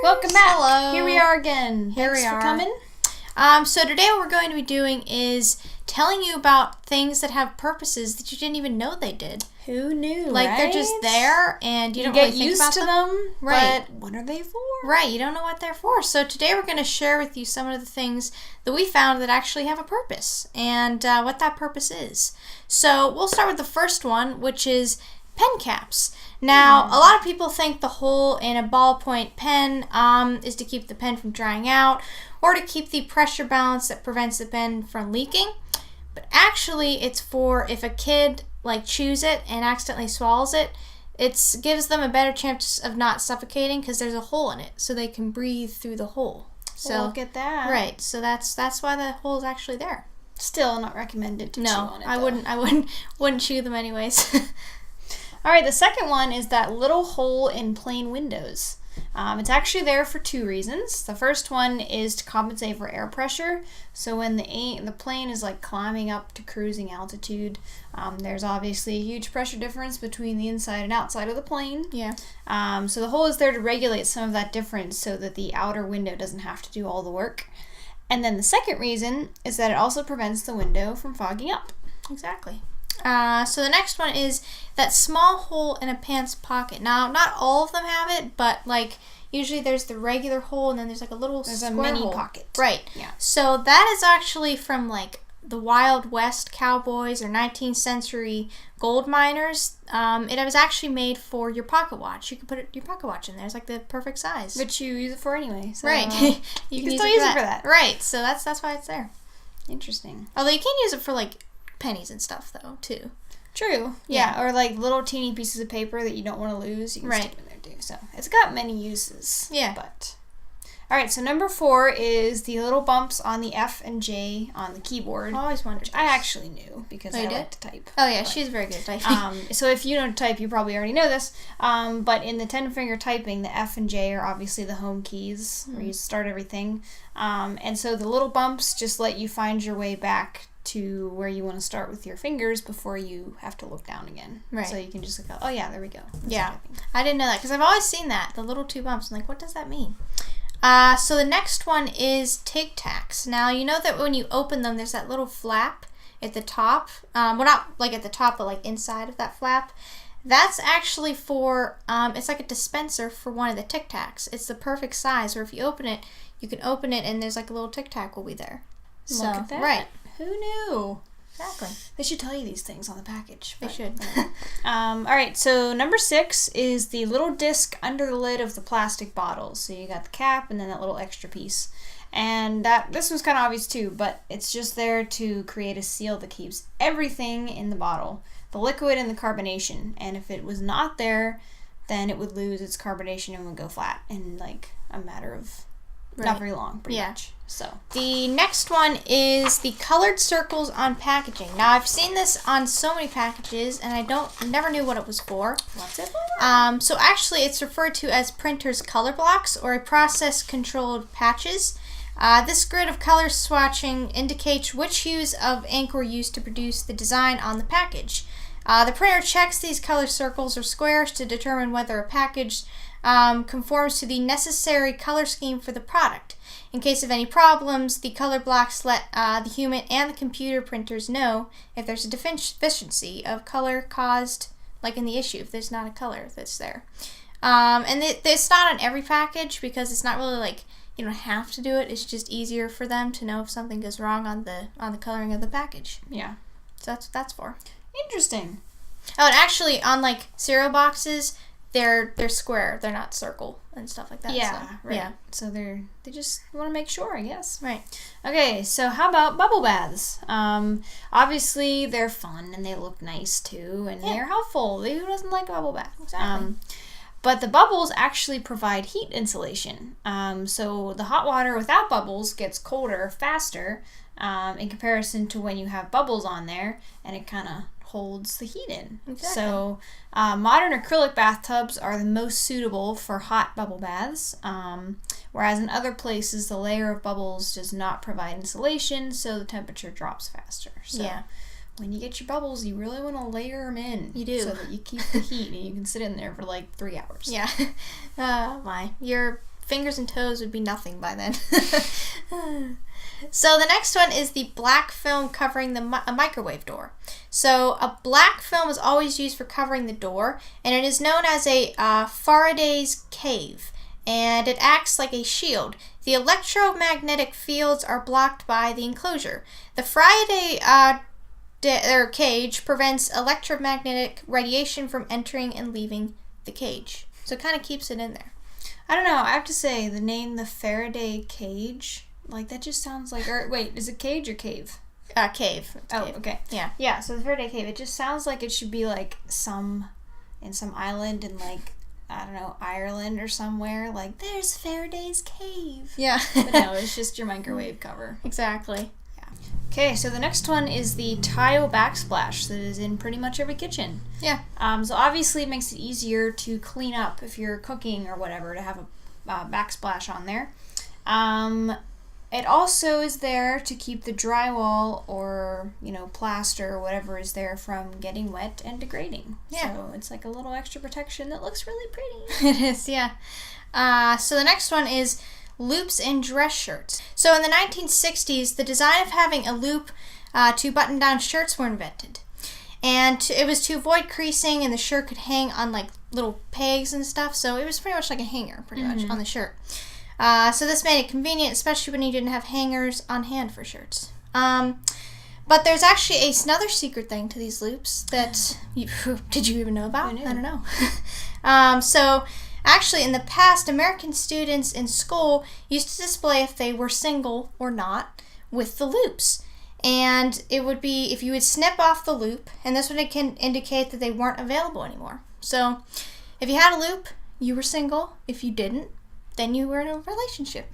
Welcome back. Hello. Here we are again. Thanks for coming. So today what we're going to be doing is telling you about things that have purposes that you didn't even know they did. Who knew, Like, right? they're just there and you don't get really think used about to them. Right. But what are they for? Right, you don't know what they're for. So today we're going to share with you some of the things that we found that actually have a purpose and what that purpose is. So we'll start with the first one, which is pen caps. Now, a lot of people think the hole in a ballpoint pen is to keep the pen from drying out or to keep the pressure balance that prevents the pen from leaking. But actually, it's for if a kid chews it and accidentally swallows it, it gives them a better chance of not suffocating because there's a hole in it, so they can breathe through the hole. So look at that. Right. So that's why the hole is actually there. Still not recommended to chew on it. No, I wouldn't chew them anyways. All right, the second one is that little hole in plane windows. It's actually there for two reasons. The first one is to compensate for air pressure. So when the plane is climbing up to cruising altitude, there's obviously a huge pressure difference between the inside and outside of the plane. Yeah. So the hole is there to regulate some of that difference so that the outer window doesn't have to do all the work. And then the second reason is that it also prevents the window from fogging up. Exactly. So the next one is that small hole in a pants pocket. Now, not all of them have it, but usually there's the regular hole and then there's a little square mini hole. pocket. Right. Yeah. So that is actually from the Wild West cowboys or 19th century gold miners. It was actually made for your pocket watch. You could put your pocket watch in there. It's the perfect size. Which you use it for anyway. So right. you can still use it for that. Right. So that's why it's there. Interesting. Although you can use it for pennies and stuff though too. True. Yeah. Or little teeny pieces of paper that you don't want to lose. You can stick them in there too. So it's got many uses. Yeah. But all right. So number 4 is the little bumps on the F and J on the keyboard. I always wondered. I actually knew because I like to type. Oh yeah, she's very good at typing. So if you don't type, you probably already know this. But in the 10-finger typing, the F and J are obviously the home keys where you start everything. And so the little bumps just let you find your way back to where you want to start with your fingers before you have to look down again. Right. So you can just go, oh yeah, there we go. Yeah. I didn't know that because I've always seen that, the little 2 bumps. I'm what does that mean? So the next one is Tic Tacs. Now, you know that when you open them, there's that little flap at the top. Well, not at the top, but inside of that flap. That's actually for, it's like a dispenser for one of the Tic Tacs. It's the perfect size, where if you open it, you can open it and there's a little Tic Tac will be there. Look at that. Right. Who knew? Exactly. They should tell you these things on the package. They should. All right, so number 6 is the little disc under the lid of the plastic bottle. So you got the cap and then that little extra piece. And this was kind of obvious too, but it's just there to create a seal that keeps everything in the bottle, the liquid and the carbonation. And if it was not there, then it would lose its carbonation and would go flat in a matter of not very long, pretty much. So the next one is the colored circles on packaging. Now I've seen this on so many packages, and I never knew what it was for. What's it for? So actually, it's referred to as printer's color blocks or a process-controlled patches. This grid of color swatching indicates which hues of ink were used to produce the design on the package. The printer checks these color circles or squares to determine whether a package conforms to the necessary color scheme for the product. In case of any problems, the color blocks let the human and the computer printers know if there's a deficiency of color caused, in the issue, if there's not a color that's there. And it's not on every package because it's not really you don't have to do it. It's just easier for them to know if something goes wrong on the coloring of the package. Yeah. So that's what that's for. Interesting. Oh, and actually on cereal boxes, they're square. They're not circle and stuff like that. Yeah, so, right. Yeah. So they just want to make sure, I guess. Right. Okay, so how about bubble baths? Obviously they're fun and they look nice too, and they're helpful. Who doesn't like a bubble bath? Exactly. But the bubbles actually provide heat insulation. So the hot water without bubbles gets colder faster in comparison to when you have bubbles on there, and it kind of holds the heat in. Exactly. So modern acrylic bathtubs are the most suitable for hot bubble baths, whereas in other places the layer of bubbles does not provide insulation, so the temperature drops faster. So when you get your bubbles, you really want to layer them in. You do. So that you keep the heat and you can sit in there for 3 hours. Yeah. My. Your fingers and toes would be nothing by then. So the next one is the black film covering a microwave door. So a black film is always used for covering the door, and it is known as a Faraday's cave, and it acts like a shield. The electromagnetic fields are blocked by the enclosure. The Faraday cage prevents electromagnetic radiation from entering and leaving the cage. So it kind of keeps it in there. I don't know. I have to say, the name the Faraday cage, like, that just sounds like... Or, wait, is it cage or cave? Cave. Oh, cave. okay. Yeah. Yeah, so the Faraday cave, it just sounds like it should be, like, in some island in, like, I don't know, Ireland or somewhere. Like, there's Faraday's cave. Yeah. But no, it's just your microwave cover. Exactly. Okay, so the next one is the tile backsplash that is in pretty much every kitchen. Yeah. So obviously it makes it easier to clean up if you're cooking or whatever, to have a backsplash on there. It also is there to keep the drywall or, plaster or whatever is there from getting wet and degrading. Yeah. So it's like a little extra protection that looks really pretty. It is, yeah. So the next one is loops in dress shirts. So in the 1960s, the design of having a loop to button down shirts were invented. And it was to avoid creasing, and the shirt could hang on like little pegs and stuff. So it was pretty much like a hanger, pretty much, on the shirt. So this made it convenient, especially when you didn't have hangers on hand for shirts. But there's actually another secret thing to these loops that did you even know about? I don't know. So actually, in the past, American students in school used to display if they were single or not with the loops. And it would be if you would snip off the loop, and this would indicate that they weren't available anymore. So if you had a loop, you were single. If you didn't, then you were in a relationship.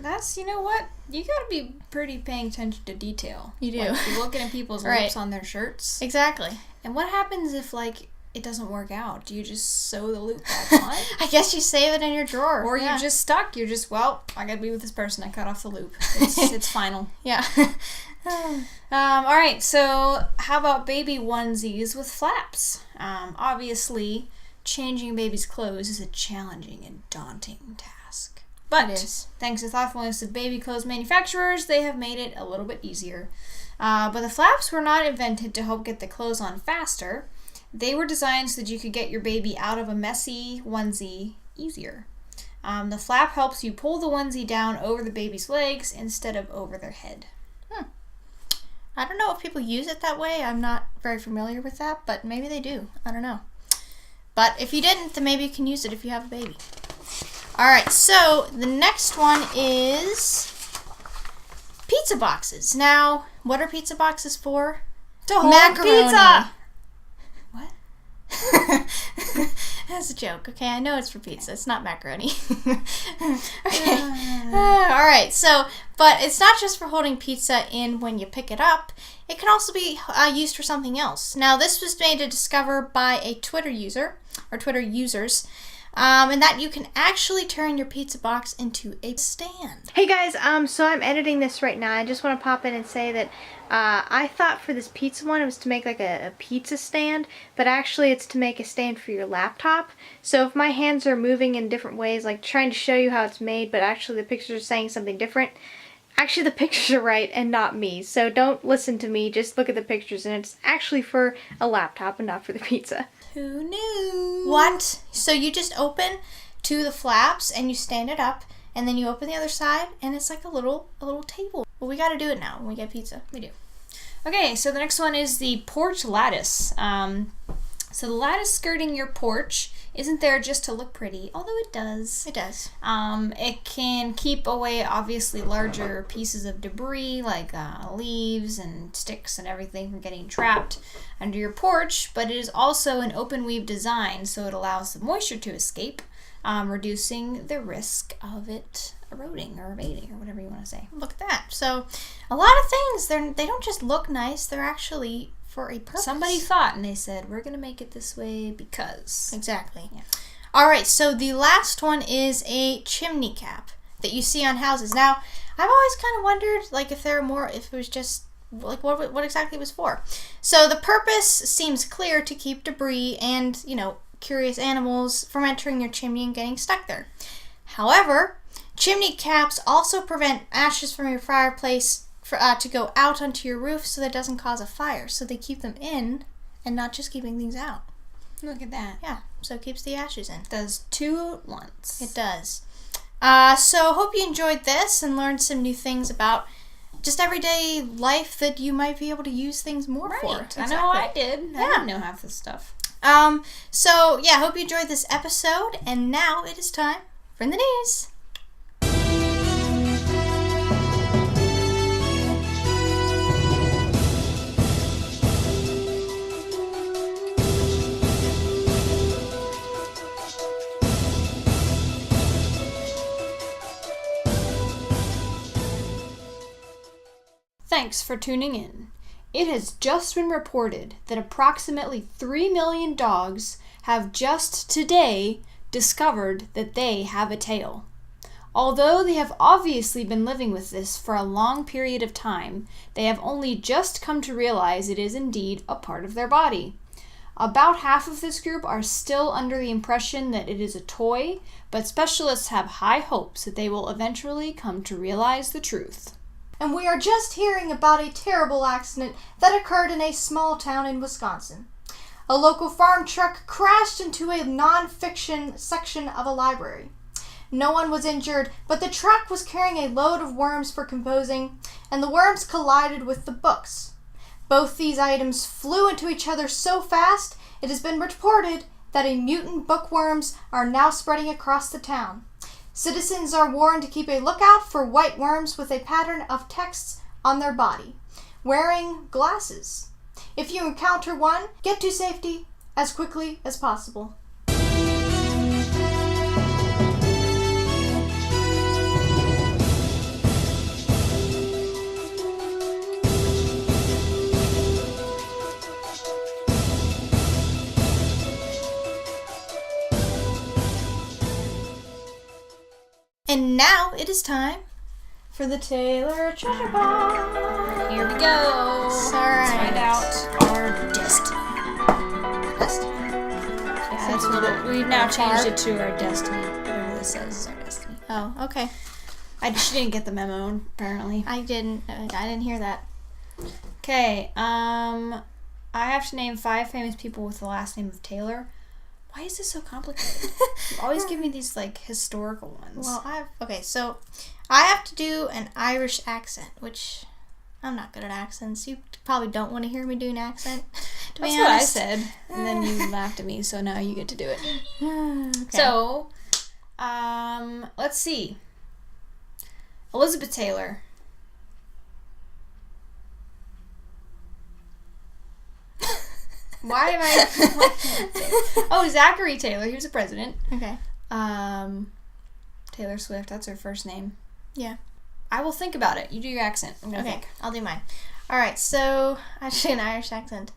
That's, you know what? You gotta be pretty paying attention to detail. You do. Like, you're looking at people's loops on their shirts. Exactly. And what happens if, like, it doesn't work out? Do you just sew the loop back on? I guess you save it in your drawer. Or you're just stuck. You're just, well, I gotta be with this person. I cut off the loop. It's final. Yeah. All right, so how about baby onesies with flaps? Obviously, changing a baby's clothes is a challenging and daunting task. But thanks to thoughtfulness of baby clothes manufacturers, they have made it a little bit easier. But the flaps were not invented to help get the clothes on faster. They were designed so that you could get your baby out of a messy onesie easier. The flap helps you pull the onesie down over the baby's legs instead of over their head. I don't know if people use it that way. I'm not very familiar with that, but maybe they do. I don't know. But if you didn't, then maybe you can use it if you have a baby. Alright, so the next one is pizza boxes. Now, what are pizza boxes for? To hold macaroni. pizza! What? That's a joke, okay? I know it's for pizza. It's not macaroni. Okay. Alright, so, but it's not just for holding pizza in when you pick it up. It can also be used for something else. Now, this was made to discover by a Twitter user, or Twitter users, and that you can actually turn your pizza box into a stand. Hey guys, so I'm editing this right now. I just want to pop in and say that I thought for this pizza one it was to make like a pizza stand, but actually it's to make a stand for your laptop. So if my hands are moving in different ways, like trying to show you how it's made, but actually the pictures are saying something different, actually the pictures are right and not me. So don't listen to me, just look at the pictures, and it's actually for a laptop and not for the pizza. Who knew? What? So you just open to the flaps and you stand it up, and then you open the other side, and it's like a little table. Well, we got to do it now when we get pizza. We do. Okay, so the next one is the porch lattice. So the lattice skirting your porch isn't there just to look pretty, although it does. It does. It can keep away obviously larger pieces of debris like leaves and sticks and everything from getting trapped under your porch, but it is also an open weave design, so it allows the moisture to escape, reducing the risk of it eroding or evading or whatever you want to say. Look at that. So a lot of things, they don't just look nice, they're actually for a purpose. Somebody thought and they said, we're going to make it this way because. Exactly. Yeah. Alright, so the last one is a chimney cap that you see on houses. Now, I've always kind of wondered, like, if it was just, like, what exactly it was for. So the purpose seems clear: to keep debris and, curious animals from entering your chimney and getting stuck there. However, chimney caps also prevent ashes from your fireplace to go out onto your roof so that it doesn't cause a fire. So they keep them in and not just keeping things out. Look at that. Yeah, so it keeps the ashes in. Does 2 at once. It does. So hope you enjoyed this and learned some new things about just everyday life that you might be able to use things more for. Exactly. I know I did. I didn't know half this stuff. So yeah, hope you enjoyed this episode, and now it is time for the news. Thanks for tuning in. It has just been reported that approximately 3 million dogs have just today discovered that they have a tail. Although they have obviously been living with this for a long period of time, they have only just come to realize it is indeed a part of their body. About half of this group are still under the impression that it is a toy, but specialists have high hopes that they will eventually come to realize the truth. And we are just hearing about a terrible accident that occurred in a small town in Wisconsin. A local farm truck crashed into a non-fiction section of a library. No one was injured, but the truck was carrying a load of worms for composing, and the worms collided with the books. Both these items flew into each other so fast, it has been reported that mutant bookworms are now spreading across the town. Citizens are warned to keep a lookout for white worms with a pattern of texts on their body, wearing glasses. If you encounter one, get to safety as quickly as possible. And now it is time for the Tailor Treasure Box. Here we go. Let's find out our destiny. Destiny? Yeah, that's what we've now changed it to our destiny. Whatever this says is our destiny. Oh, okay. She didn't get the memo, apparently. I didn't hear that. Okay, I have to name 5 famous people with the last name of Tailor. Why is this so complicated? You always give me these, historical ones. Well, so I have to do an Irish accent, which I'm not good at accents. You probably don't want to hear me do an accent, to be honest. That's what I said, and then you laughed at me, so now you get to do it. Okay. So, let's see. Elizabeth Taylor. Why am I... Oh, Zachary Taylor. He was a president. Okay. Taylor Swift. That's her first name. Yeah. I will think about it. You do your accent. I'm gonna Okay, think. I'll do mine. Alright, so actually an Irish accent.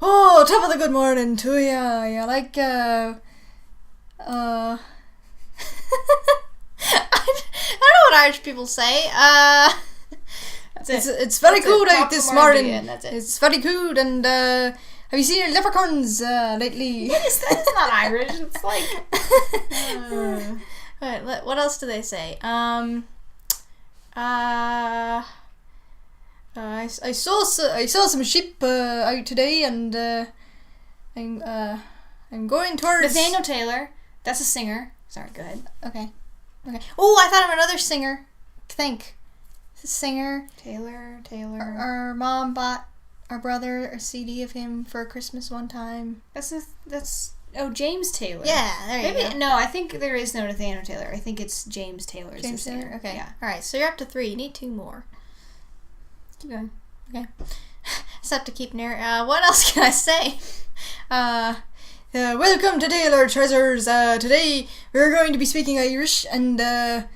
Oh, top of the good morning to ya. Yeah, I don't know what Irish people say. It's very cool out this morning. That's it. It's very cool, and have you seen leprechauns lately? Yes, that's not Irish. It's like... Alright, what else do they say? I saw some sheep out today, and I'm going towards Nathaniel Taylor. That's a singer. Sorry, go ahead. Okay. Oh, I thought of another singer. Think. Singer. Taylor. Our mom bought our brother a CD of him for Christmas one time. Oh, James Taylor. Yeah, there you go. No, I think there is no Nathaniel Taylor. I think it's James Taylor is the singer. Taylor? Okay. Yeah. Alright, so you're up to 3. You need 2 more. Keep going. Okay. Just have to keep what else can I say? Welcome to Tailor Treasures. Today we're going to be speaking Irish, and that'd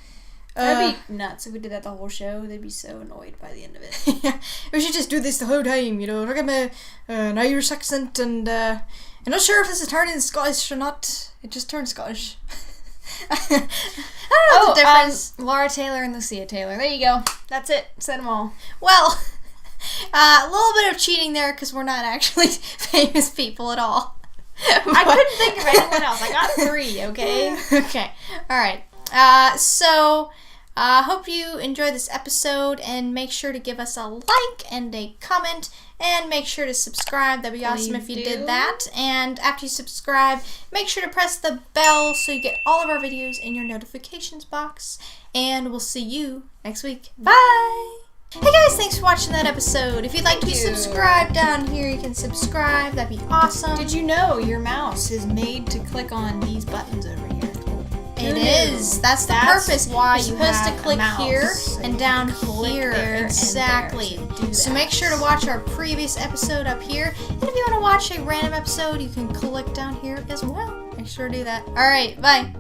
be nuts if we did that the whole show. They'd be so annoyed by the end of it. Yeah, we should just do this the whole time, talk about an Irish accent, and I'm not sure if this is turning Scottish or not. It just turned Scottish. I don't know the difference. Laura Taylor and Lucia Taylor. There you go. That's it. Said them all. Well, a little bit of cheating there because we're not actually famous people at all. I couldn't think of anyone else. I got 3, okay? Okay. All right. Hope you enjoyed this episode, and make sure to give us a like and a comment, and make sure to subscribe. That'd be awesome if you did that. And after you subscribe, make sure to press the bell so you get all of our videos in your notifications box. And we'll see you next week. Bye! Hey guys, thanks for watching that episode. If you'd like to subscribe down here, you can subscribe. That'd be awesome. Did you know your mouse is made to click on these buttons over here? It is. That's the purpose. Why you're supposed to click here and down here. There Exactly. So make sure to watch our previous episode up here. And if you want to watch a random episode, you can click down here as well. Make sure to do that. All right. Bye.